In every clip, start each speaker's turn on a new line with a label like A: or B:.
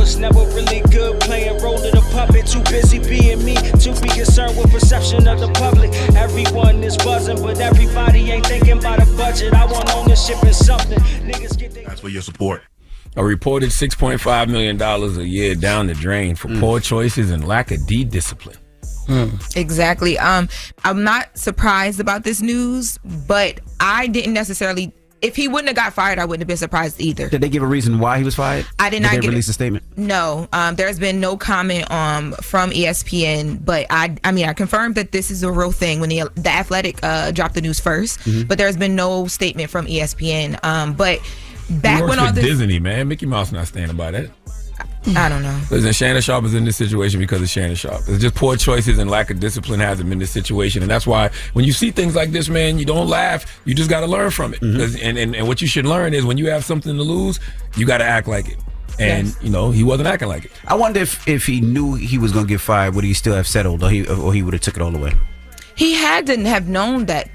A: was never really good playing role of the puppet. Too busy being me, to be concerned with perception of the public. Everyone is buzzing, but everybody ain't thinking about a budget. I want ownership in something. Niggas get
B: That's for your support.
C: A reported $6.5 million a year down the drain for poor choices and lack of discipline.
D: Exactly. I'm not surprised about this news, but I didn't necessarily. If he wouldn't have got fired, I wouldn't have been surprised either.
E: Did they give a reason why he was fired?
D: I did not
E: Did they release a statement?
D: No. There's been no comment from ESPN, but I confirmed that this is a real thing when the Athletic dropped the news first. But there's been no statement from ESPN. But back when all this
C: Disney, man, Mickey Mouse not standing by that.
D: I don't know.
C: Listen, Shannon Sharpe is in this situation because of Shannon Sharpe. It's just poor choices and lack of discipline has him in this situation. And that's why when you see things like this, man, you don't laugh. You just got to learn from it. And what you should learn is when you have something to lose, you got to act like it. And, he wasn't acting like it.
E: I wonder if he knew he was going to get fired, would he still have settled or he would have took it all the way?
D: He had to have known that.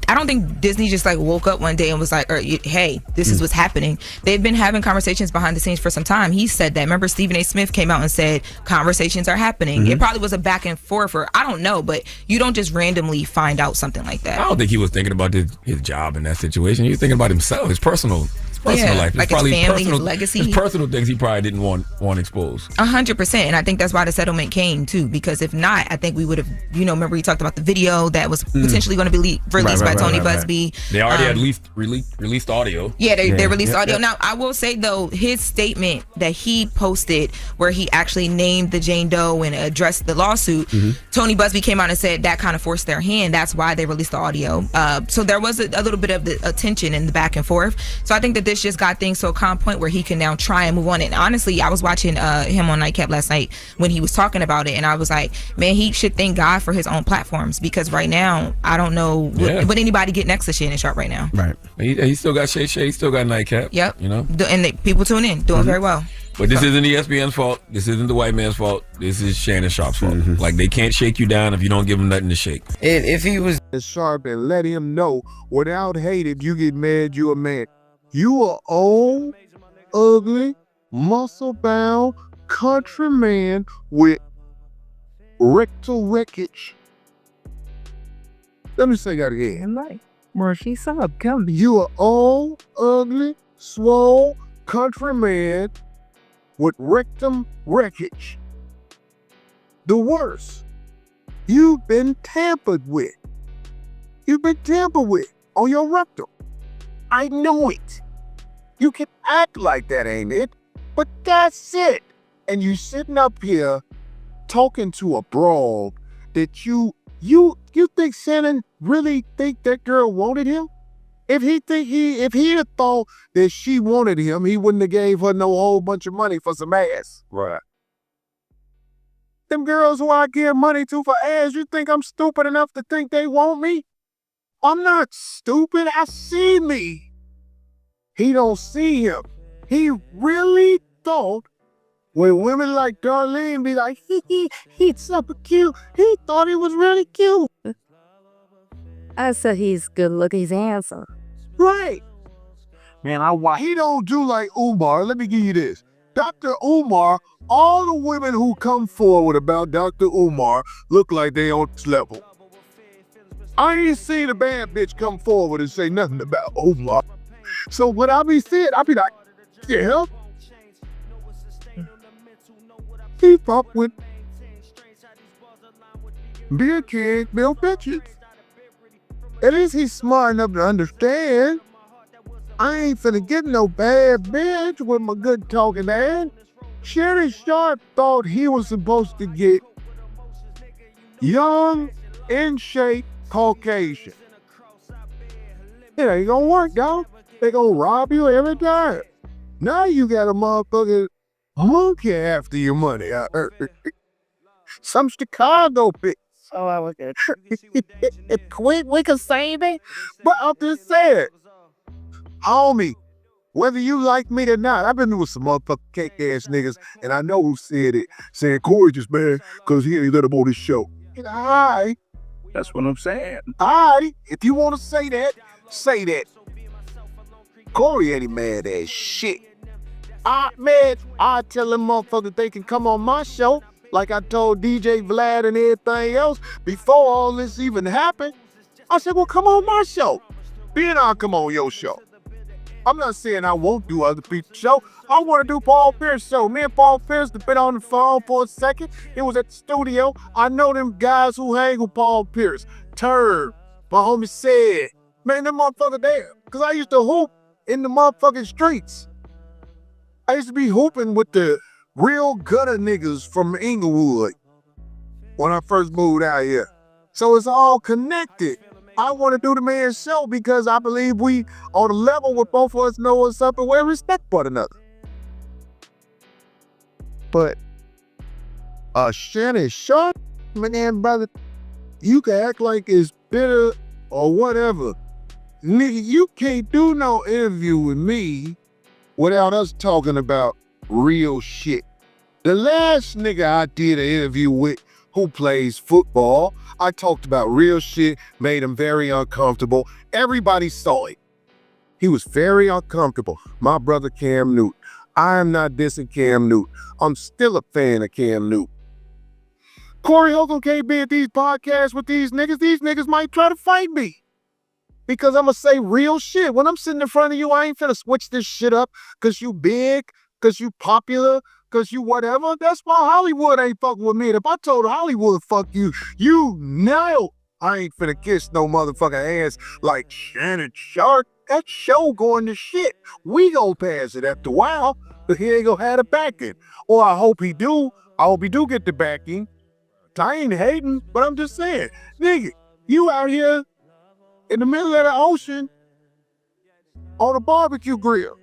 D: I don't think Disney just woke up one day and was like, hey, this is what's happening. They've been having conversations behind the scenes for some time. He said that. Remember, Stephen A. Smith came out and said conversations are happening. It probably was a back and forth, or I don't know, but you don't just randomly find out something like that.
C: I don't think he was thinking about his job in that situation. He was thinking about himself, his personal life.
D: Like his family, his legacy.
C: His personal things he probably didn't want exposed.
D: 100%. And I think that's why the settlement came too, because if not, I think we would have, remember he talked about the video that was potentially going to be released by Tony Busby.
C: They already had released audio.
D: Yeah, they released audio. Now, I will say though, his statement that he posted where he actually named the Jane Doe and addressed the lawsuit, Tony Busby came out and said that kind of forced their hand. That's why they released the audio. So there was a little bit of the attention in the back and forth. So I think that this just got things to a calm point where he can now try and move on. And honestly, I was watching him on Nightcap last night when he was talking about it, and I was like, man, he should thank God for his own platforms, because right now I don't know would anybody get next to Shannon Sharpe right now.
E: Right.
C: He still got Shay, he still got Nightcap.
D: Yep. And people tune in, doing very well.
C: But this isn't ESPN's fault. This isn't the white man's fault. This is Shannon Sharpe's fault. Like, they can't shake you down if you don't give them nothing to shake.
F: If he was sharp and let him know without hate, if you get mad, you a man. You are old, ugly, muscle-bound country man with rectal wreckage. Let me say that again. You are old, ugly, swole country man with rectum wreckage. The worst. You've been tampered with. You've been tampered with on your rectum. I know it. You can act like that, ain't it? But that's it. And you sitting up here talking to a broad that you think Shannon really think that girl wanted him? If he had thought that she wanted him, he wouldn't have gave her no whole bunch of money for some ass. Right. Them girls who I give money to for ass, you think I'm stupid enough to think they want me? I'm not stupid. I see me. He don't see him. He really thought when women like Darlene be like, he's super cute. He thought he was really cute.
G: I said he's good looking, he's handsome.
F: Right. Man, he don't do like Umar. Let me give you this. Dr. Umar, all the women who come forward about Dr. Umar look like they on this level. I ain't seen a bad bitch come forward and say nothing about Umar. So when I be saying, I be like, yeah. He fuck with beer kids, Bill bitches. At least he's smart enough to understand. I ain't finna get no bad bitch with my good talking ass. Shannon Sharpe thought he was supposed to get young, in shape, Caucasian. It ain't gonna work, dog. They gonna rob you every time. Now you got a motherfucking monkey after your money. Some Chicago bitch.
G: Oh, I was good. We can save it.
F: But I'm just saying, homie, whether you like me or not, I've been with some motherfucking cake ass niggas, and I know who said it. Saying Corey just mad because he ain't let him on his show. Alright.
B: That's what I'm saying.
F: Alright. If you want to say that, say that. Corey ain't mad as shit. Man, I tell them motherfuckers they can come on my show, like I told DJ Vlad and everything else before all this even happened. I said, well, come on my show. Then I'll come on your show. I'm not saying I won't do other people's show. I want to do Paul Pierce's show. Me and Paul Pierce have been on the phone for a second. It was at the studio. I know them guys who hang with Paul Pierce. Turb, my homie said, man, them motherfuckers there. Because I used to hoop in the motherfucking streets. I used to be hooping with the real gutter niggas from Inglewood when I first moved out here. So it's all connected. I want to do the man's show because I believe we on a level where both of us know what's up and we respect one another. But Shannon Sharpe, man, brother, you can act like it's bitter or whatever. Nigga, you can't do no interview with me without us talking about real shit. The last nigga I did an interview with who plays football, I talked about real shit, made him very uncomfortable. Everybody saw it. He was very uncomfortable. My brother Cam Newton. I am not dissing Cam Newton. I'm still a fan of Cam Newton. Corey Holcomb can't be at these podcasts with these niggas. These niggas might try to fight me. Because I'm going to say real shit. When I'm sitting in front of you, I ain't finna switch this shit up because you big, because you popular, because you whatever. That's why Hollywood ain't fucking with me. If I told Hollywood, fuck you, you know I ain't finna kiss no motherfucking ass like Shannon Sharpe. That show going to shit. We gon' pass it after a while, but he ain't gonna have the backing. Or I hope he do. I hope he do get the backing. I ain't hating, but I'm just saying, nigga, you out here in the middle of the ocean on a barbecue grill.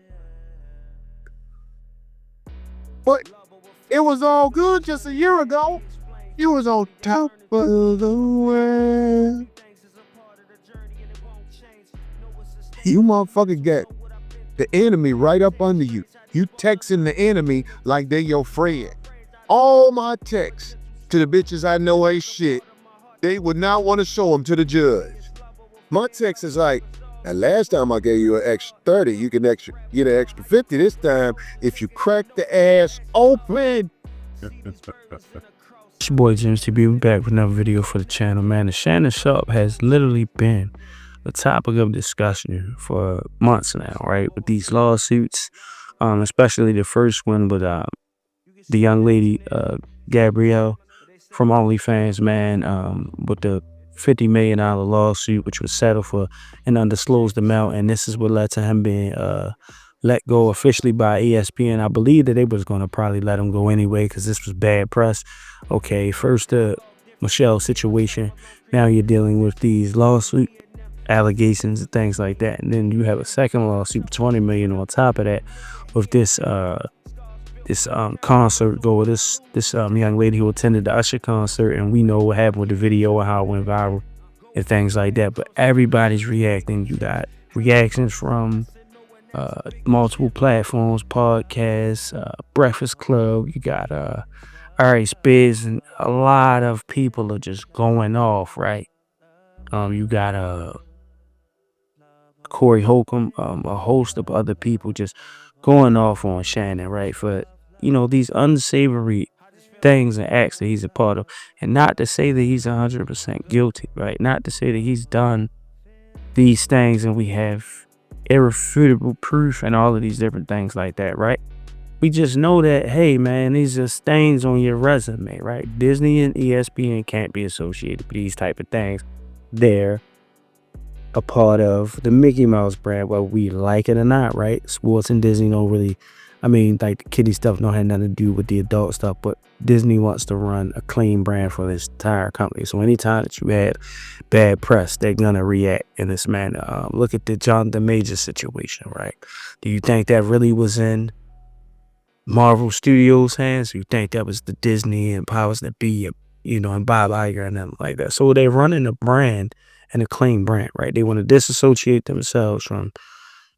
F: But it was all good just a year ago. You was on top of the world. You motherfucker got the enemy right up under you. You texting the enemy like they your friend. All my texts to the bitches I know ain't shit, they would not want to show them to the judge. My text is like, now last time I gave you an extra 30, you can get an extra 50 this time if you crack the ass open.
H: It's your boy James TB. We're back with another video for the channel, man. The Shannon Sharpe has literally been a topic of discussion for months now, right? With these lawsuits, especially the first one with the young lady, Gabrielle from OnlyFans, man, with the $50 million lawsuit, which was settled for an undisclosed amount. And this is what led to him being let go officially by ESPN. I believe that they was going to probably let him go anyway because this was bad press. Okay, first the Michelle situation. Now you're dealing with these lawsuit allegations and things like that. And then you have a second lawsuit, $20 million on top of that, with this concert goer, this young lady who attended the Usher concert, and we know what happened with the video and how it went viral and things like that. But everybody's reacting. You got reactions from multiple platforms, podcasts, Breakfast Club. You got Ari Spears, and a lot of people are just going off, right? You got Corey Holcomb, a host of other people just going off on Shannon, right, for these unsavory things and acts that he's a part of. And not to say that he's 100% guilty, right? Not to say that he's done these things and we have irrefutable proof and all of these different things like that, right? We just know that, hey, man, these are stains on your resume, right? Disney and ESPN can't be associated with these type of things. They're a part of the Mickey Mouse brand, whether we like it or not, right? Sports and Disney don't really, like the kiddie stuff don't have nothing to do with the adult stuff, but Disney wants to run a clean brand for this entire company. So anytime that you had bad press, they're gonna react in this manner. Look at the Jonathan Majors situation, right? Do you think that really was in Marvel Studios' hands? Or you think that was the Disney and powers that be, and Bob Iger and nothing like that? So they're running a brand and a clean brand, right? They want to disassociate themselves from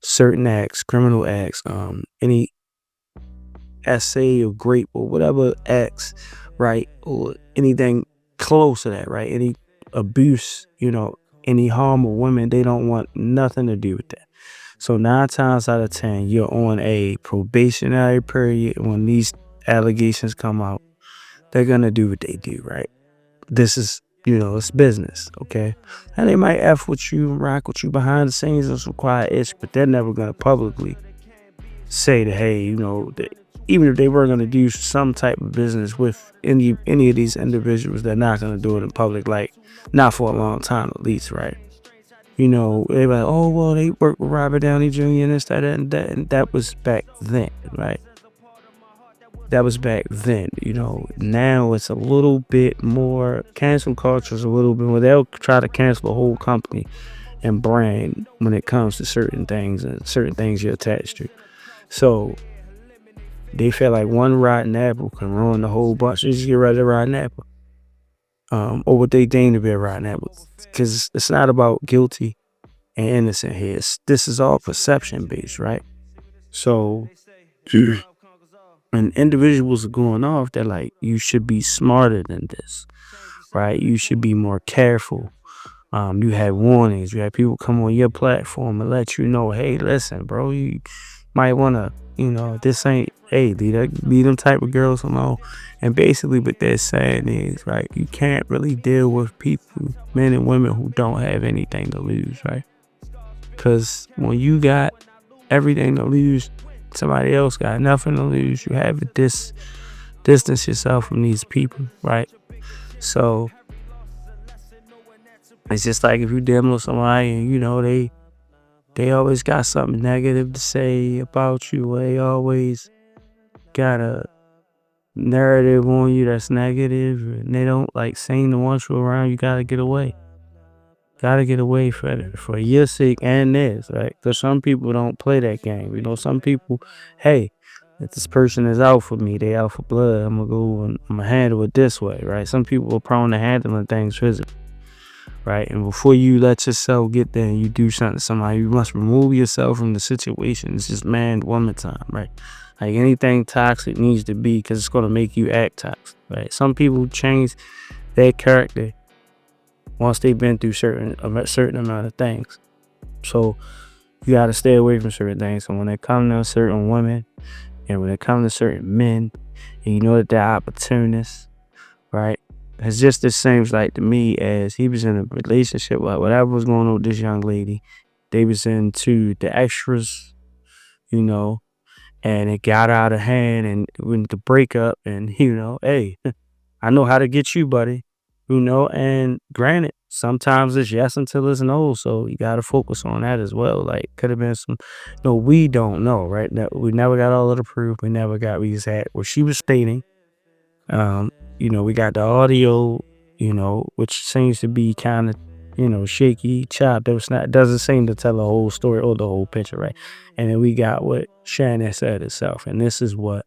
H: certain acts, criminal acts, any essay or grape or whatever acts, right? Or anything close to that, right? Any abuse, any harm of women, they don't want nothing to do with that. So 9 times out of 10, you're on a probationary period. When these allegations come out, they're going to do what they do, right? This is, it's business, okay? And they might F with you, rock with you behind the scenes and some quiet ish, but they're never going to publicly say that, hey, that even if they were going to do some type of business with any of these individuals, they're not going to do it in public, like not for a long time at least, right? They were like, oh, well, they worked with Robert Downey Jr. and this, that, and that. And that was back then, right? That was back then, Now it's a little bit more, cancel culture is a little bit more, they'll try to cancel a whole company and brand when it comes to certain things and certain things you're attached to. So they feel like one rotten apple can ruin the whole bunch. They just get rid of the rotten apple. Or what they deem to be a rotten apple. Because it's not about guilty and innocent here. This is all perception based, right? So when individuals are going off, they're like, you should be smarter than this, right? You should be more careful. You had warnings. You had people come on your platform and let you know, hey, listen, bro, you might want to, this ain't, hey, leave them type of girls alone. And basically what they're saying is, right, you can't really deal with people, men and women who don't have anything to lose, right? Because when you got everything to lose, somebody else got nothing to lose. You have to distance yourself from these people, right? So it's just like if you dealing with somebody and they always got something negative to say about you, or they always got a narrative on you that's negative, and they don't seem to want you around. You gotta get away. Gotta get away for your sake and theirs, right? Because some people don't play that game. Some people, hey, if this person is out for me, they out for blood, I'm gonna go and I'm gonna handle it this way, right? Some people are prone to handling things physically, right? And before you let yourself get there and you do something to somebody, you must remove yourself from the situation. It's just woman time, right? Like anything toxic needs to be, because it's gonna make you act toxic, right? Some people change their character once they've been through a certain amount of things. So you got to stay away from certain things. So when it comes to certain women and when it comes to certain men, and that they're opportunists, right? It's just, it seems like to me as he was in a relationship, like whatever was going on with this young lady, they was into the extras, and it got out of hand and went to break up, and hey, I know how to get you, buddy. And granted, sometimes it's yes until it's no, so you got to focus on that as well. Like, could have been some, we don't know, right? We never got all of the proof. We just had what she was stating. We got the audio, which seems to be kind of, shaky, chopped. Doesn't seem to tell the whole story or the whole picture, right? And then we got what Shannon said herself, and this is what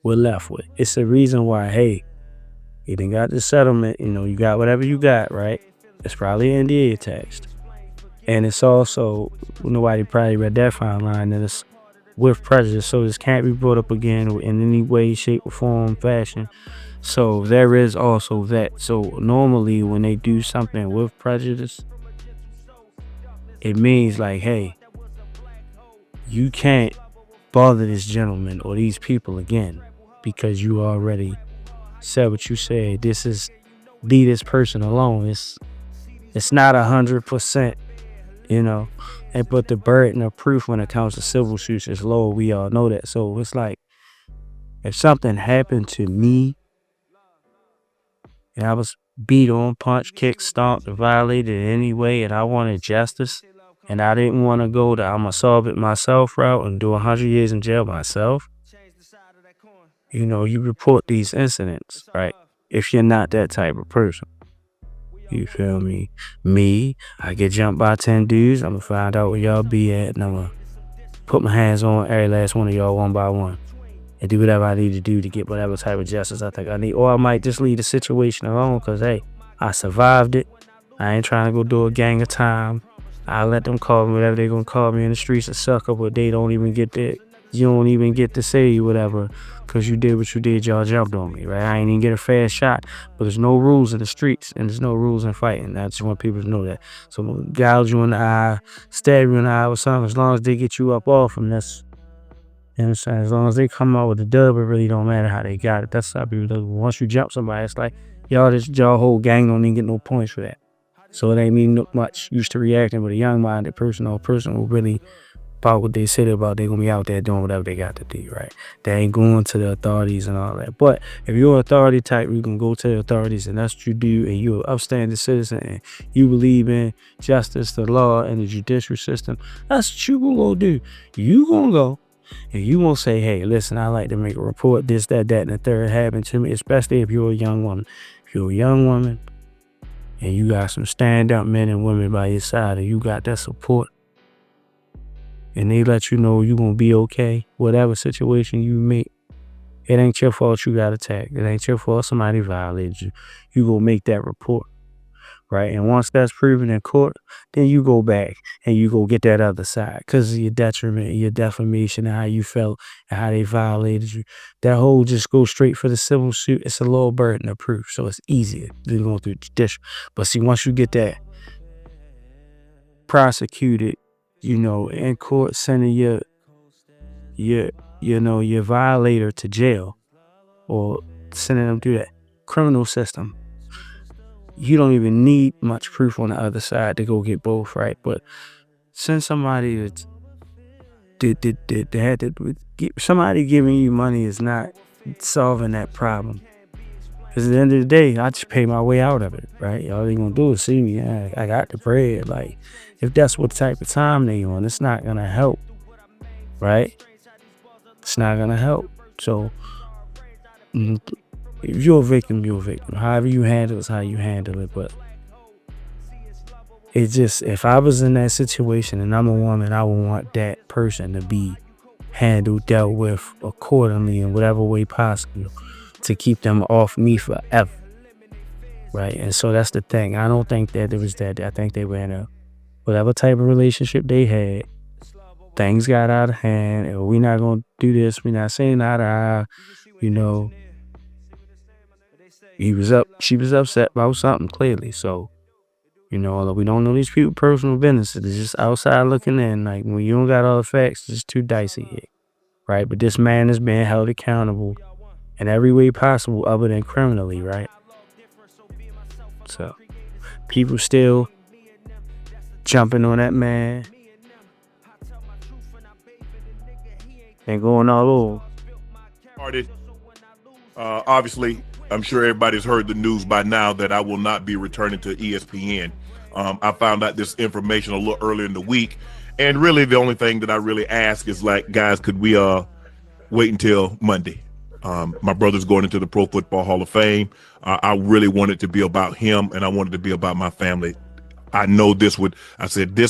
H: we're left with. It's the reason why, hey, you done got the settlement, you got whatever you got, right? It's probably NDA attached. And it's also, nobody probably read that fine line, that it's with prejudice. So this can't be brought up again in any way, shape, or form, fashion. So there is also that. So normally when they do something with prejudice, it means like, hey, you can't bother this gentleman or these people again because you already said what you said. Leave this person alone. It's not 100%, but the burden of proof when it comes to civil suits is low. We all know that. So it's like, if something happened to me and I was beat on, punched, kicked, stomped, or violated in any way, and I wanted justice, and I didn't want to go I'm gonna solve it myself route and do 100 years in jail myself, you report these incidents, right? If you're not that type of person. You feel me? I get jumped by 10 dudes. I'm gonna find out where y'all be at, and I'm gonna put my hands on every last one of y'all one by one and do whatever I need to do to get whatever type of justice I think I need. Or I might just leave the situation alone because, hey, I survived it. I ain't trying to go do a gang of time. I let them call me whatever they gonna call me in the streets and suck up, but they don't even get you don't even get to say whatever because you did what you did. Y'all jumped on me, right? I ain't even get a fast shot, but there's no rules in the streets and there's no rules in fighting. I just want people to know that. So gouge you in the eye, stab you in the eye or something, as long as they get you up off them, that's, you know what I'm saying? As long as they come out with the dub, it really don't matter how they got it. That's how people do. Once you jump somebody, it's like, y'all whole gang don't even get no points for that. So it ain't mean much used to reacting with a young-minded person or a person who really about what they said about they gonna be out there doing whatever they got to do, right? They ain't going to the authorities and all that. But if you're an authority type, you can go to the authorities and that's what you do, and you're an upstanding citizen and you believe in justice, the law, and the judicial system, that's what you gonna go do. You gonna go and you gonna say, hey, listen, I like to make a report, this, that, and the third happened to me, especially if you're a young woman. If you're a young woman and you got some stand-up men and women by your side and you got that support, and they let you know you're going to be okay, whatever situation you make, it ain't your fault you got attacked. It ain't your fault somebody violated you. You going to make that report, right? And once that's proven in court, then you go back and you go get that other side because of your detriment, your defamation, and how you felt and how they violated you. That whole just go straight for the civil suit. It's a low burden of proof, so it's easier than going through judicial. But see, once you get that prosecuted, you know, in court, sending your violator to jail or sending them through that criminal system, you don't even need much proof on the other side to go get both, right? But send somebody somebody giving you money is not solving that problem. Because at the end of the day, I just pay my way out of it, right? All they gonna do is see me. Yeah, I got the bread. Like, if that's what type of time they on, it's not gonna help, right? It's not gonna help. So, if you're a victim, you're a victim. However you handle it is how you handle it. But it just, if I was in that situation and I'm a woman, I would want that person to be handled, dealt with accordingly in whatever way possible, to keep them off me forever, right? And so that's the thing. I don't think that there was that. I think they were in a whatever type of relationship they had. Things got out of hand, and we're not gonna do this. We're not saying eye to eye. You know, she was upset about something clearly. So, you know, we don't know these people's personal business. It's just outside looking in. Like, when you don't got all the facts, it's too dicey here, right? But this man is being held accountable in every way possible other than criminally, right? So, people still jumping on that man and going all over.
B: Obviously, I'm sure everybody's heard the news by now that I will not be returning to ESPN. I found out this information a little earlier in the week, and really the only thing that I really ask is, like, guys, could we wait until Monday? My brother's going into the Pro Football Hall of Fame. I really want it to be about him, and I wanted to be about my family. I know this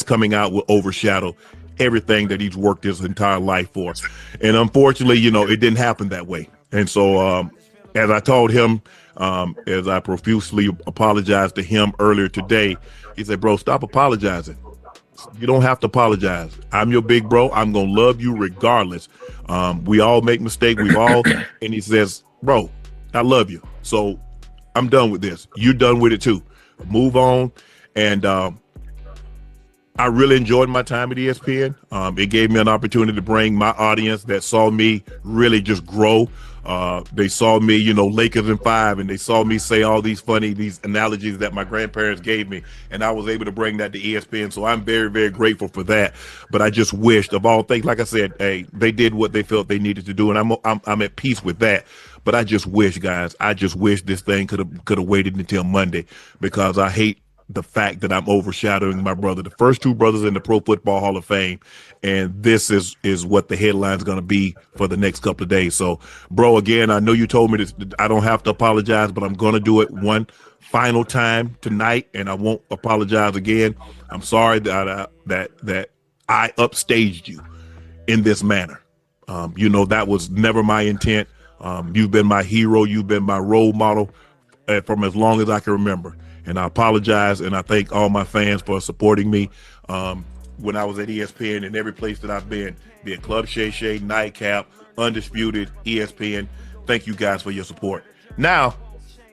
B: coming out will overshadow everything that he's worked his entire life for. And unfortunately, you know, it didn't happen that way. And so as I told him, as I profusely apologized to him earlier today, he said, bro, stop apologizing. You don't have to apologize. I'm your big bro. I'm going to love you regardless. We all make mistakes. And he says, bro, I love you. So I'm done with this. You're done with it too. Move on. And I really enjoyed my time at ESPN. It gave me an opportunity to bring my audience that saw me really just grow. They saw me, you know, Lakers in 5, and they saw me say all these analogies that my grandparents gave me, and I was able to bring that to ESPN. So I'm very, very grateful for that. But I just wished, of all things, like I said, hey, they did what they felt they needed to do, and I'm at peace with that. But I just wish, guys, this thing could have waited until Monday, because I hate the fact that I'm overshadowing my brother, the first two brothers in the Pro Football Hall of Fame, and this is what the headline's going to be for the next couple of days. So, bro, again, I know you told me this, I don't have to apologize, but I'm going to do it one final time tonight, and I won't apologize again. I'm sorry that I upstaged you in this manner. You know, that was never my intent. You've been my hero. You've been my role model from as long as I can remember. And I apologize, and I thank all my fans for supporting me. when I was at ESPN and every place that I've been, be it Club Shay, Nightcap, Undisputed, ESPN. Thank you guys for your support. Now,